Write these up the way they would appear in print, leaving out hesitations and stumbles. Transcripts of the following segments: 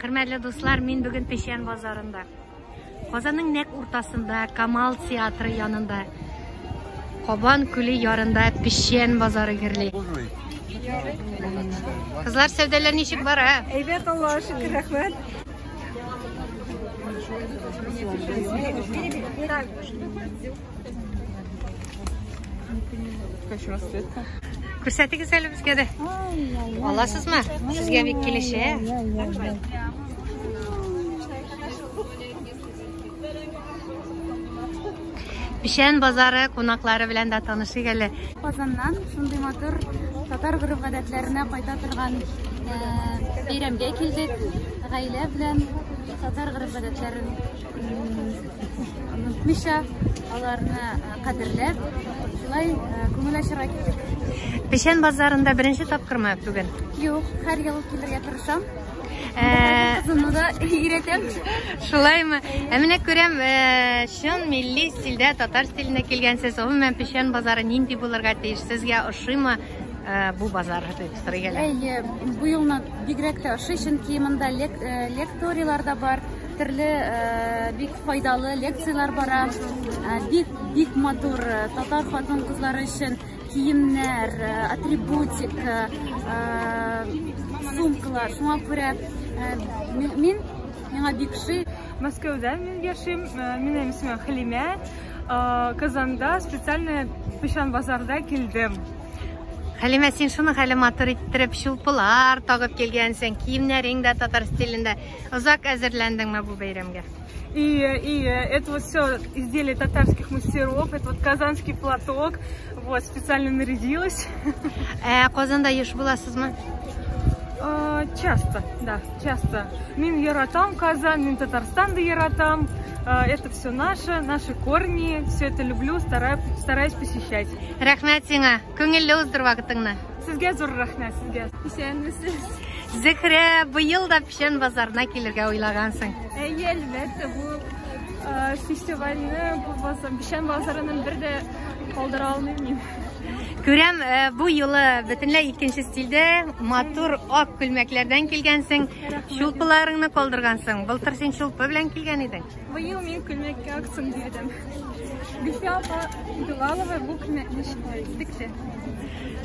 Hürmetli dostlar, min bugün Peşen Bazarında. Kazanın nek ortasında, Kamal Tiyatro yanında, Koban Külü yarında Peşen Bazarı girli. Kızlar sevdeler nişik var ha? Evet, Allah'a şükür, rahmet. Kürsəti güzel bizge de. Alasız mı? Sizge bir kilişe. Peşen Bazarı konakları bilen de tanışı geldi. Kazandan şunday motor Tatar grup adetlerine kayta turgan beyramga keldik. Gaile bilen Tatar grup adetlerin unutmuşa, alarını kadirlep, şulay көңіл ашырға келдік. Peşen Bazarında birinci tapkır mı bugün? Yok, her yıl келерге тырышам. Kızını da iretem. Şulay mı? Emine görem şun milli stilde, Tatar stiline kelgensiz. O men Peşen Bazarı nindi bularga teyir. Sizge ошый mı bu bazarı teyir? Bu yılına bigrekte ошый, çünkü mında lektoriyalar da var. Türlü big faydalı leksiyalar bara. Big motor Tatar hatun kızları için kiyimler, atributik, sumkalar. Şuna göre мен бик ши. Москвада мен яшим, менің исмim Халиме. Kazanda специально Peşen Bazarda келдім. Halime, sen şunu hali motor ittirip şulpular tağıp gelgensen, kiyimlerin de Tatar stilinde. Uzak hazırlandın mı bu bayramga? И это вот все изделия татарских мастеров, это вот казанский платок, вот специально нарядилась. Kazanda yaş bulasız mı? Часто, да, часто. Мен яратам Казан, мен Татарстан да яратам. Это все наши корни, все это люблю, стараюсь посещать. Рахмет сиңа, көңіллі уздыр вақытыңны. Sizge zor rahmet, sizge. Zikre, bu yıl da Peşen Bazarına kelirge oylagansın. Elbette bu festivalini, bu Peşen Bazarının bir de kaldıra almayayım. Görem, bu yılı bütünle ikinci stilde motor ak külmeklerden kelgensin, şulpularını koldurgansın. Былтыр sen şulpu bilen kelgen edin. Bu yıl men külmekке aksın dedim. Бифяпа Билалова bu külmekle dikti.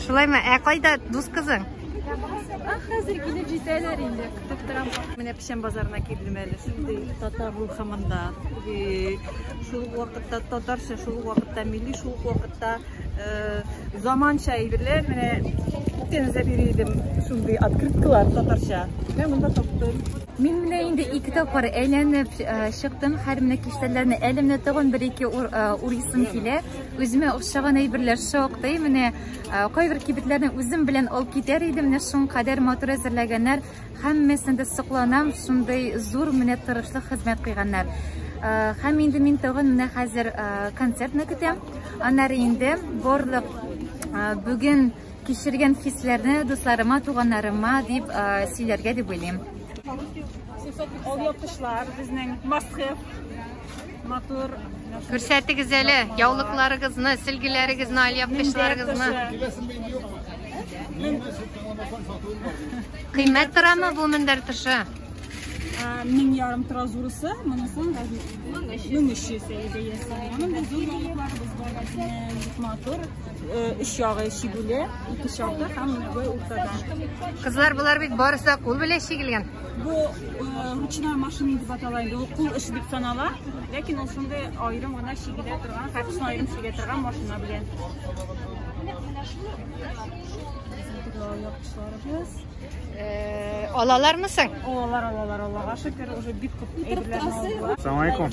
Şulay mı? Kayda duz kızın? Hazır gelip ciddeler indi. Kıtıptıram. Мен Peşen Bazarına келдім әлі. Şimdi Tatar ruhamında. Şul vakitte Tatarша, şul vakitte milli, şul vakitte zamança evirler. Mene denize biriydim. Şunday открыткалар Tatarша. Ben bunda taptım. Мен міне енді екі тапқыр әйленіп шықтым. Әріміне кештерлеріне әліміне тұғын бір-екі ұрисым келе. Өзіме ұқшаған әйбірлер шоқтай. Міне қойбір кебітлерін өзім білен ол кетер едім. Міне шын қадар мотор әзірләгенлер. Хәммесінде сұқланам. Шындай зор міне тұрышлық қызмет қиғанлар. Хәм енді мен тұғын міне қазір концертні күтем. Анар енді борлық бүгін кешірген хислерні достарыма, туғанlarıma deyip сөйлерге деп ойлайым. Ol yapışlar, bizning must-have motor. Kürsətigiz əli, yavlıqlarınızı, silgilərinizi, al yapışlarınızı. Kıymet tıra mı bu mündər tışı? 1000 trazurası, bunun 1300 seviyesi. Onun da zor yollarımız var. Motor, 3 yağı şigule, 2 şaftı, hem böyle ortada. Kızlar bunlar bir barısa kul bile şigilgen. Bu rучная машина деп аталайды. Ол кул иши деп санала. Lekin ол шундай айрым гана шигиле турган, кайсын айрым шиге турган машина белән. Alalar mısın? Alalar, Allah'a şükür. Уже бик күп әйберләрне алдылар. Assalamu alaikum.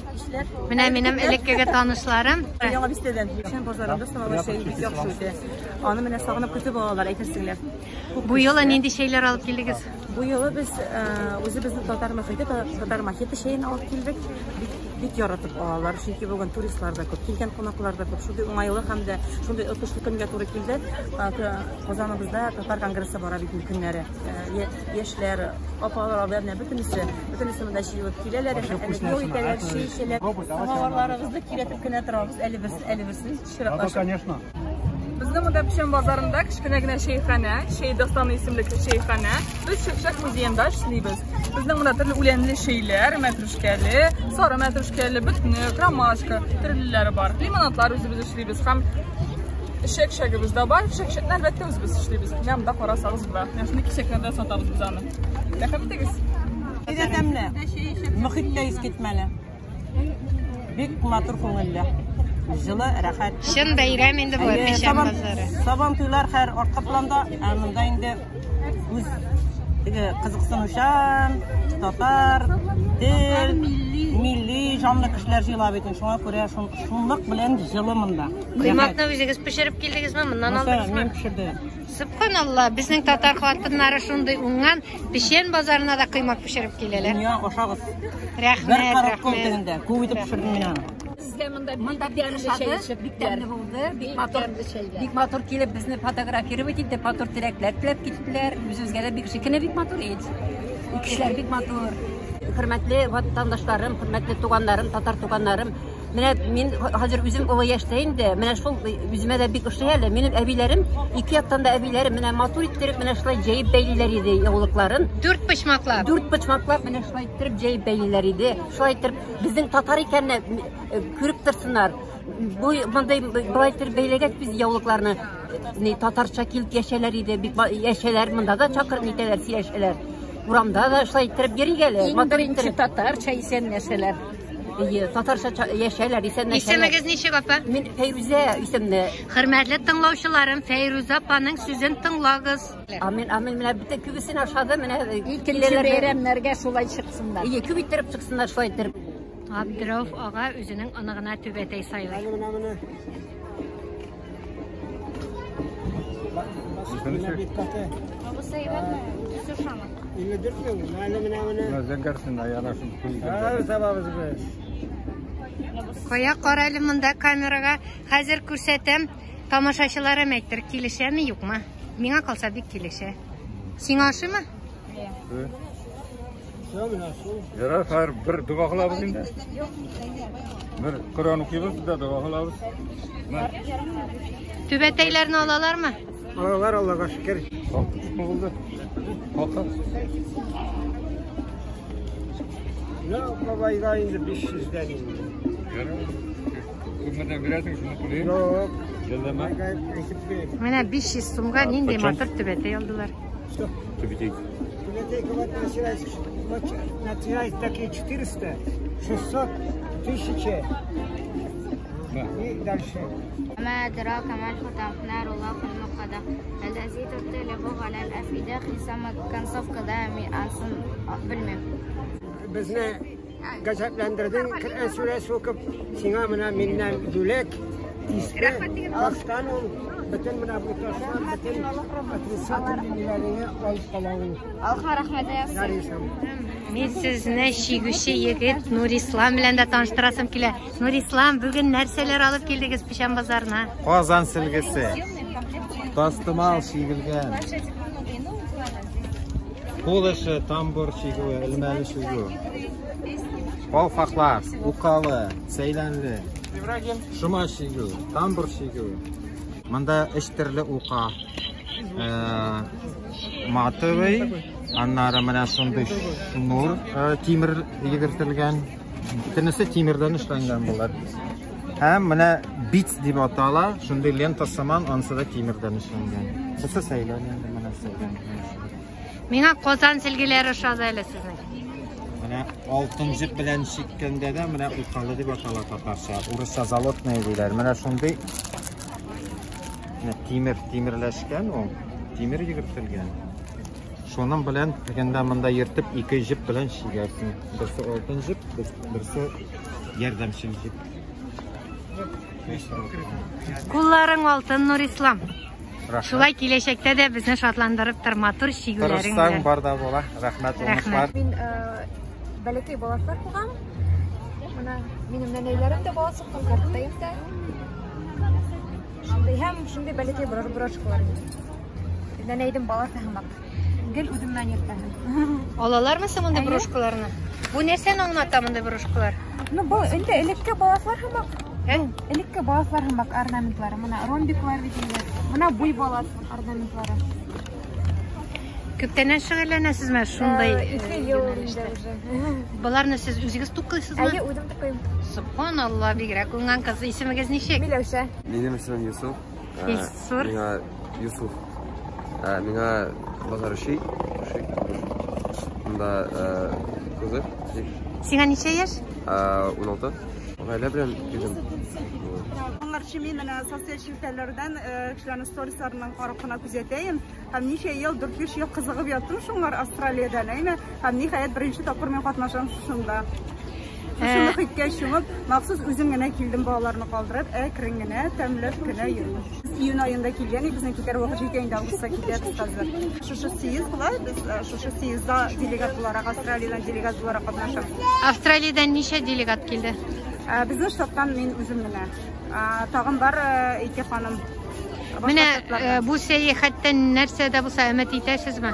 Benim elekkeге tanışlarım. Яңа бистеден Peşen Bazarında sınava şey бик яхшы үтә. Аны менә сагынып көтеп алалар, әйтерсеңләр. Bu yıla nindi şeyler alıp geldiniz? Bu yılı biz özümüzün Tatar maketi şeyini alıp keldik. Bik yaratып алалар. Çünki bugün turistlar da көп, kelgan qonaqlar da көп. Şunday уңайлы һәм дә шундай ытышлы көнгә туры килде. Казаныбызда Tatar конгрессы бара бит көннәре. Яшьләр, апалар, абыйлар, бөтенесе монда җыелып киләләр. Самоварларыбызны киретеп кенә торабыз. Әле берсен чиратташып. Конечно. Без Bizim burada Pişen Bazarında kichkinagina şeyxana, Şeydastan isimli şeyxana. Biz Şıkşak muzeyinde işleymiz. Bizning burada turli o'lanli şeyler, matruşkali, sara matruşkali, bitni, kramaşka, turlilari bor. Limonadlar o'zimiz ishlaymiz. Ham shak-shagimizda bor. Shak-shakni albatta o'zimiz ishlaymiz. Namda qora sag'iz bor. Mana shuni kishaklarda sotamiz biz uni. Rahmatligiz. Edetemle. Muhitda eskitmeli. Bek matır ko'ngilli. Жылы рахат. Шын бәйрәм инде бу Пешән базары. Сабан туйлар һәр арка планда, монда инде үз кызыксынучан, татар, тел, милли, җанлы кешеләр җыела бит. Шуңа күрә шунлык белән җылы монда. Кыймакны үзегез пешереп килдегезме? Моннан алдыңызмы? Мен пешердем. Субханалла, безнең татар хатыннары шундый уңган Пешән базарына да кыймак пешереп киләләр. Дөнья ашагыз. Рәхмәт, Бер карак рәхмәт. көтегендә күп итеп пешердем мин аны. Мында биришады, бик тәмле булды. Бик матур килеп безне фотографировать итте, матур теләкләр теләп киттеләр. Үзебезгә дә бик шикелле бик матур ит. Кешеләр бик матур. Хөрмәтле ватандашларым, хөрмәтле туганнарым, татар туганнарым. Менә мин хәзер үзем олы яшьтә инде. Менә шул үземә дә бик ошый әле. Минем әбиләрем, ике яктан да әбиләрем менә матур иттереп, менә шулай җәеп бәйлиләр иде яулыкларын. 4 почмаклап. 4 почмаклап менә шулай иттереп җәеп бәйлиләр иде. Шулай иттереп безнең татар икәнне күреп торсыннар. Бу мондай булай иттереп бәйләгән без яулыкларны татарча килеп яшәләр иде. Бик яшәләр, монда да чакырып итәләр, сөйләшәләр. Урамда да шулай иттереп йөригәле. Матур иттереп татарча исән яшәләр. Татарча яшәләр, исән яшәләр. Исемегез ничек апа? Мин Фәйрүзә исемле. Хөрмәтле тыңлаучыларым, Фәйрүзә апаның сүзен тыңлагыз. Амин, амин. Менә бит күбесен ашады, менә Икенче бәйрәмнәргә шулай чыксыннар. Күп иттереп чыксыннар, шулай иттереп. Абдырауф ага үзенең анагына түбәтәй сайлый. Кая карайлы монда камерага. Хәзер күрсәтәм. Тамашачыларым әйтер, килешәме, юкмы? Миңа калса бик килешә. Сиңа ашымы? Ярар, хәр бер дуга кылабыз инде. Бер Коръан укыйбыз да дуга кылабыз. Түбәтәйләрне алалармы? Алалар, Аллага шөкер. Булды. Хака. Ya babayga indi 500'den indi. Күмәдән бирәсең шуны күрәм. Yok. Җәлләмә. Менә 500 сумга нинди матур түбәтәй алдылар. Түбәтәй. Bileteyki начинает 400, 600, 1000. И дальше. ما أدراك ما الحطام نار الله الموقدة الذي تطلع على الأفئدة خصامة كان صفقة دائمي أنصم بالمم Bizne gazetlendirdin. Kur'an suresi okup sinamına minnen dülek. İşte taştan ol. Bütün bu taştan bütün atrisatın dinlerini alıp kalalım. Алха рахмәт ясый. Yarıysam. Мен сезне шигүче егет Нурислам белән дә таныштырасым килә. Нурислам, бүген нәрсәләр алып килдегез Пешән базарына? Казан силгесе. Тастымал шигелгән. Кулышы, тамбур шигү, элмәле шигү. Калфаклар, укалы, сәйләнле. Шума шигү, тамбур шигү. Монда 3 төрле ука. Матовый, аннары менә шундый шнур, тимер йөгертелгән. Бөтенесе тимердән эшләнгән булар. Һәм менә бит дип атала, шундый лента сыман, анысы да тимердән эшләнгән. Бусы сәйләнле менә сәйләнле. Миңа Казан силгеләре ошады әле сезнең. Менә алтын җеп белән чиккәндә дә менә укалы дип атала татарча. Урысча залотная диләр. Менә шундый тимерләшкән ул. Тимер йөгертелгән. Шуның белән дигәндә монда йөртеп 2 җеп белән чигәрсең. Берсе алтын җеп, берсе ярдәмчел җеп. Кулларың алтын, Нурислам. Шулай киләчәктә дә безне шатландырып тор матур шигүләрең Тырышсаң белән. бар да була. Рәхмәт уңышлар. Мин бәләкәй баласлар кугам. Менә минем нәнәйләрем дә баласы кызлардай да. Шундый һәм шундый бәләкәй брошкалар. Нәнәйдем баласы һәм гел үземнән йөртәм. Алалармы соң монда брошкаларны? Бу нәрсәне аңлата монда брошкалар? Ну бу инде элекке баласлар һәм Элекке баласлар һәм орнаментлары. Мына ромбиклар бит инде. Мына буй балас орнаментлары. Күптән шөгыльләнәсезме шундай? 2 ел инде уже. Буларны сез үзегез туклыйсызмы? Әйе, үзем тукыйм. Субханалла, бигрәк уңган кыз. Исемегез ничек? Миләүшә. Минем исемем Юсуф. Илсур. Миңа Юсуф. Миңа базар ши. Монда кызы. Сиңа ничә яшь? 16. Гаилә белән килдем. Аңарчы мин менә социаль шелтәләрдән кешеләрнең сторисларынан карап кына күзәтәем. Һәм ничә ел, 4-5 ел кызыгып яттым шуңар Австралиядән, әйме? Һәм ниһаять беренче тапкыр мен катнашам шунда. Шуны хиткә чумып, махсус үзем генә килдем балаларны калдырып, әкрен генә, тәмләп кенә йөрдем. Июнь аенда килгән, безнең китәр вакыт җиткәндә булса китәбез хәзер. Шушы съезд була, без шушы съездда делегат буларак Австралиядән делегат буларак катнашам. Австралиядән ничә делегат килде? Безнең штаттан мин үзем генә. Тагын бар 2 ханым. Менә бу сәяхәттән нәрсәдә булса өмет итәсезме?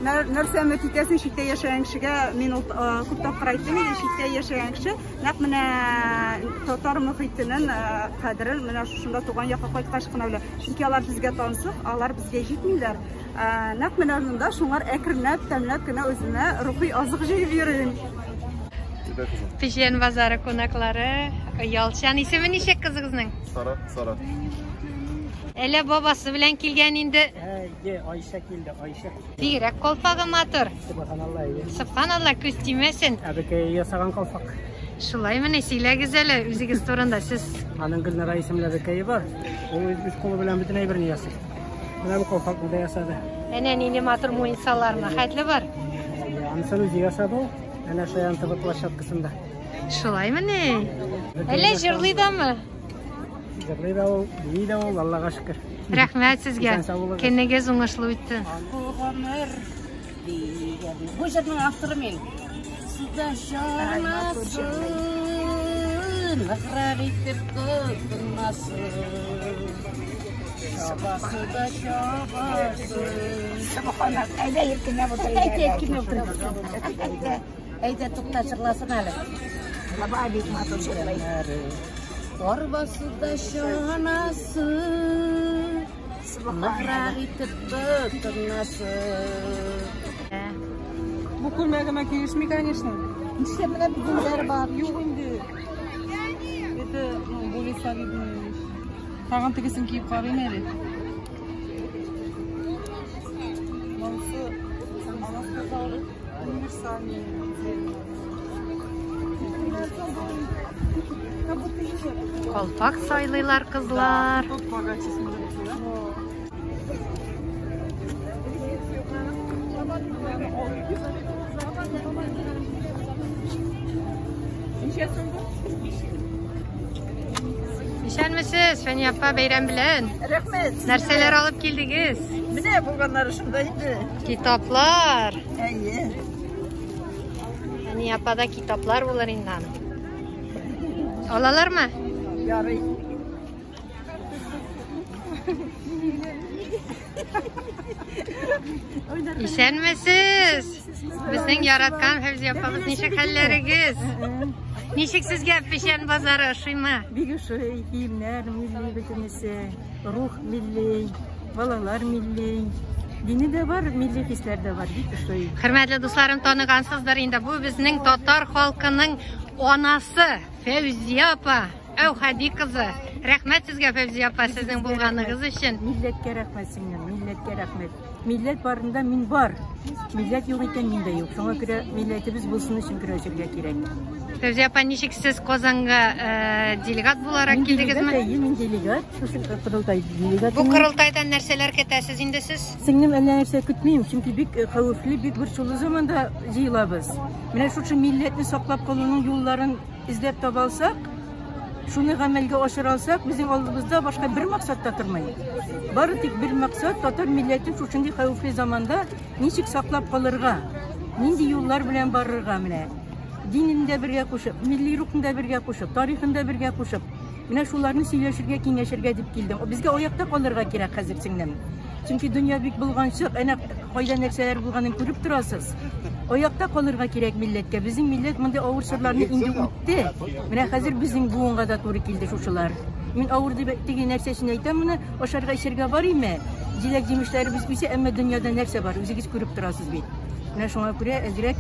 Нәрсә өмет итәсең читтә яшәгән кешегә мин күп тапкыр әйттем инде, читтә яшәгән кеше нәкъ менә татар мөхитенең кадерен менә шунда туган якка кайткач кына белә. Чөнки алар безгә тансык, алар безгә җитмиләр. Нәкъ менә монда шуңар әкренләп, тәмләп кенә үзенә рухи азык җыеп йөрим. Пешен базары кунаклары. Ялчан исеме ничек кызыгызның? Сара. Әле бабасы белән килгән инде. Айша килде, Айша. Бигрәк колпагы матур. Субханалла. Субханалла, күз тимәсен. Әбекәй ясаган калфак. Шулай менә сөйләгез әле үзегез турында сез. Аның Гөлнара исемле әбекәе бар. Ул үз кулы белән бөтен әйберне ясый. Менә бу калфакны да ясады. Әнә нинди матур муенсаларны хәтле бар. Анысын үзе ясады. Әнә шаян ТВ площадкасында. Шулай менә. Әле җырлый дамы? Җырлый да ул, бии да ул, Аллага шөкер. Рәхмәт сезгә. Көнегез уңышлы үтте. Бу җырның авторы мин. Суда шанасы, нахрар итеп тотынасы. Шабасы да шабасы. Сабаханат, әйдә иркенә булды. Әйдә тукта җырласын әле. Баба бик матур җырлый. Арбасы да шанасы, нахрар итеп тотынасы. Бу күлмәгемә килешми, конечно. Ничә менә бүгеннәр бар. Юк инде. Это, более солидная вещь. Тагын тегесен киеп карыйм әле. Монсы, она сказала, универсальный. Колпак сайлыйлар кызлар. Ишенмесез, Фәни апа бәйрәм белән. Рәхмәт. Нәрсәләр алып килдегез? Менә булганнары шунда инде. Китаплар. Әйе. Фәни апада китаплар булыр инде. Алалармы? Ярый. Ишенмесез. Безнең яраткан Фәвзия апабыз ничек хәлләрегез? Ничек сезгә Пешен базары ошыймы? Бик ошый, киемнәр милли бөтенесе, рух милли, балалар милли. Дине дә бар, милли хисләр дә бар, бик ошый. Хөрмәтле дусларым, таныгансыздыр инде. Бу безнең татар халкының анасы Фәвзия апа, Әүхәди кызы. Рәхмәт сезгә Фәвзия апа, сезнең булганыгыз өчен. Милләткә рәхмәт сиңнән, милләткә рәхмәт. Милләт барында мин бар. Милләт юк икән миндә юк. Шуңа күрә милләтебез булсын өчен көрәшергә кирәк. Фәвзия апа, ничек сез Казанга делегат буларак килдегезме? Мин делегат, шушы кырылтай делегат. Бу кырылтайдан нәрсәләр көтәсез инде сез? Сеңнем әллә нәрсә көтмим, чөнки бик хәвефле, бик борчулы заманда җыелабыз. Менә шушы милләтне саклап калуның юлларын эзләп таба алсак, шуны гамәлгә ашыра алсак, безнең алдыбызда башка бер максат та тормый. Бары тик бер максат, татар милләтен шушындый хәвефле заманда ничек саклап калырга, нинди юллар белән барырга менә. Динендә бергә кушып, милли рухында бергә кушып, тарихында бергә кушып, менә шуларны сөйләшергә, киңәшергә дип килдем. Безгә аякта калырга кирәк хәзер сеңнем. Чөнки дөнья бик булганчык, әнә кайда нәрсәләр булганын күреп торасыз. Oyakta kalırga gerek milletke. Bizim millet mındı ağır şırlarını indi üttü. Mine hazır bizim buğunga da doğru kildi şuşular. Min ağır digi nersesini aytam bunu oşarga işerge var ime. Cilek cimişleri biz bize emme dünyada nerse var. Üzügiz görüp durasız bit. Mine şuna göre ezrek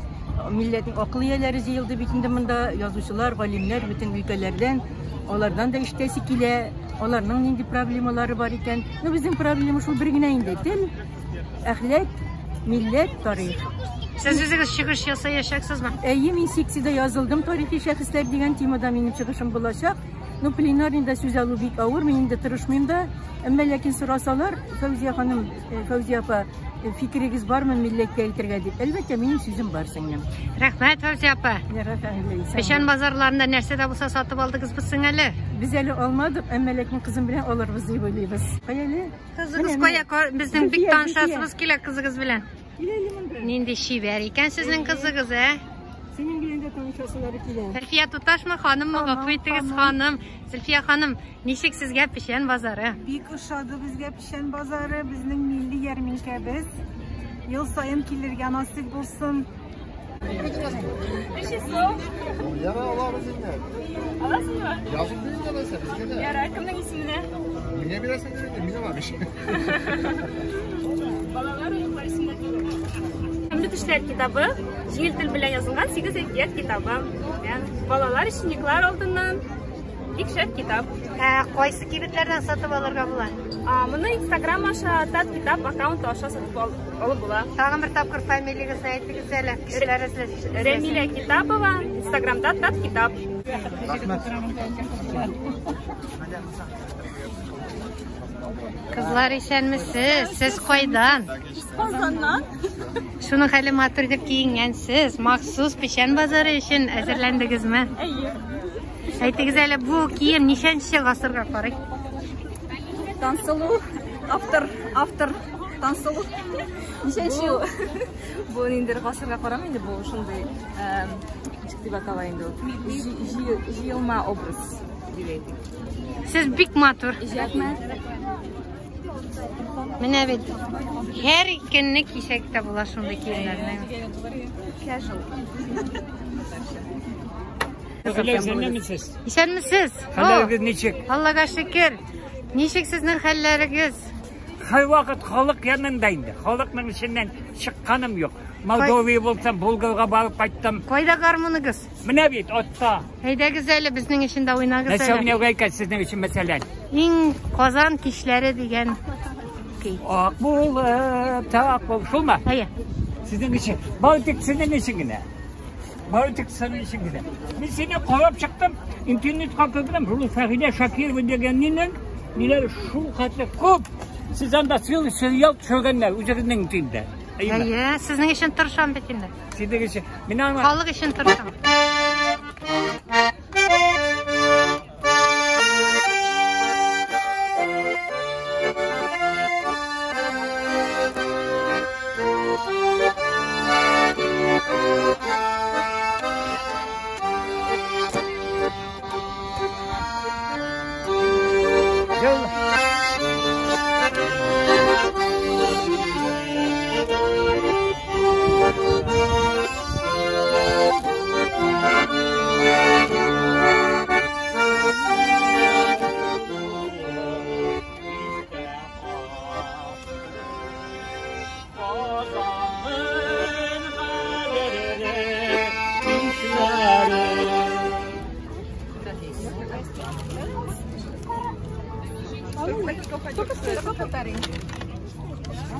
milletin akliyeleri zeyildi bitinde mında yazıcılar, galimler bütün ülkelerden. Onlardan da iştesi kile. Onların indi problemaları var iken. Bizim problemimiz şu bir güne indi. Değil. Ahlak, millet, tarih. Siz özünüz çıkış yaşayacaksınız mı? Min 8'de yazıldım. Tarihi şahıslar degan temada benim çıkışım bulacak. Plenarında söz alı bik ağır. Benim de tırışmayayım da. Ama lakin sorasalar, Fevziye Hanım, Fevziye Apa, fikriniz var mı millete itirgad edip? Elbette benim sözüm var senin. Rahmet Fevziye Apa. Peşen bazarlarında nerse de bulsa satıp aldınız mısın hele? Biz hele almadık. Ama lakin kızım bilen alırız diye böyleyiz. Hayali. Kızınız koya, bizim bir tanışasımız kile kızınız bilen. Nindi şi ver iken sizin kızınız Senin bilen de tanışasılar ikile. Zülfiye Tutaşma hanım mı? Gafiyetiz hanım. Zülfiye hanım, nişik sizge pişen bazarı? Bik uşadı bizge pişen bazarı, bizning milli yarminkemiz. Yıl sayın kilirge nasip olsun. Yara alabilir mi? Alasın mı? Yazık değil mi alasın? Yara kimden ismini? Mine bilersen de Mine varmış. Balalar oyunlar isimleri. Ömrü Düşler kitabı, Jil Dil bilen yazılgan 8 ehtiyat kitabı. Yani balalar için yıklar olduğundan dikşet kitap. Koysu kibitlerden satıp alırga bular. Bunu Instagram aşağı tat kitap, account aşağı satıp alıp bular. Tağın bir tapkır familiyinizi aytınız hele. Remile kitabı var, Instagram'da tat kitap. Kızlar işenmişsiz, siz koydan. Ozandan. Şunu hali matır dip giyingensiz, maksus pişen bazarı için hazırlandınız mı? Aytınız hele bu kiyim nişençi asırga koray? Tansalu, after tansalu. Nişençi. Bu indir asırga koramaydı bu şimdi çıktı bakalayındı. Jiyılma obraz. Siz bik matur. Mine bit. Her günlük kişekte bular şunda kiyimlerine. Casual. İşenmişsiz? Halleriniz niçik? Allah'a şükür. Niçik sizin halleriniz? Her vakit halk yanındaydı. Halkın içinden çıkkanım yok. Moldova'ya bulsam Bulgar'a barıp kaçtım. Koyda karmınız. Mine bit, otta. Heyde güzel, bizning içinde oynagız hele. Nasıl oynayacak sizin için mesela? İn Kozan kişileri degen. Ak bulup, tak bulup. Şulma? Hayır. Sizin için. Baltık sizin için yine. Baltık senin için yine. Ben seni koyup çıktım. İnternet kapıdan Rulu Fahide Şakir degeninin neler şu katlı kup. Sizden de serial çögenler üzerinden intinde. Hayır, sizin için tırşan bitinde. Sizin için. Halk için tırşan.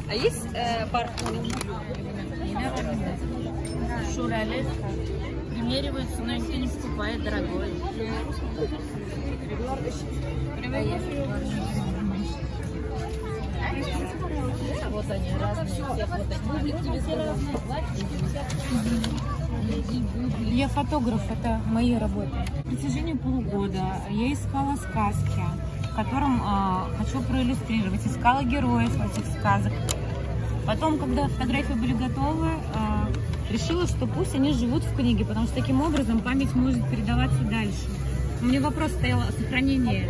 А есть парк? Шуралес. Примеривается, но никто не покупает, дорогой. Вот они, разные. Я фотограф, это мои работы. На протяжении полугода я искала сказки, в котором хочу проиллюстрировать. Искала героев этих сказок. Потом, когда фотографии были готовы, решила, что пусть они живут в книге, потому что таким образом память может передаваться дальше. У меня вопрос стоял о сохранении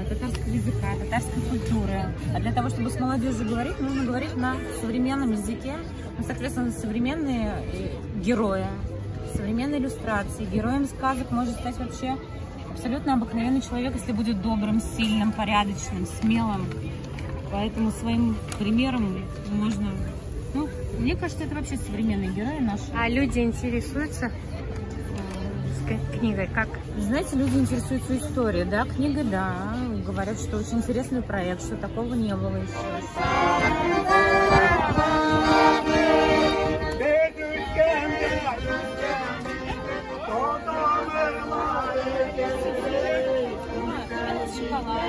татарского языка, татарской культуры. А для того, чтобы с молодежью говорить, нужно говорить на современном языке, Ну, соответственно, современные герои, современные иллюстрации. Героем сказок может стать вообще абсолютно обыкновенный человек, если будет добрым, сильным, порядочным, смелым. Поэтому своим примером можно... Ну, мне кажется, это вообще современные герои наши. А люди интересуются книгой, как? Знаете, люди интересуются историей, да, книга, да. Говорят, что очень интересный проект, что такого не было еще. Шоколад.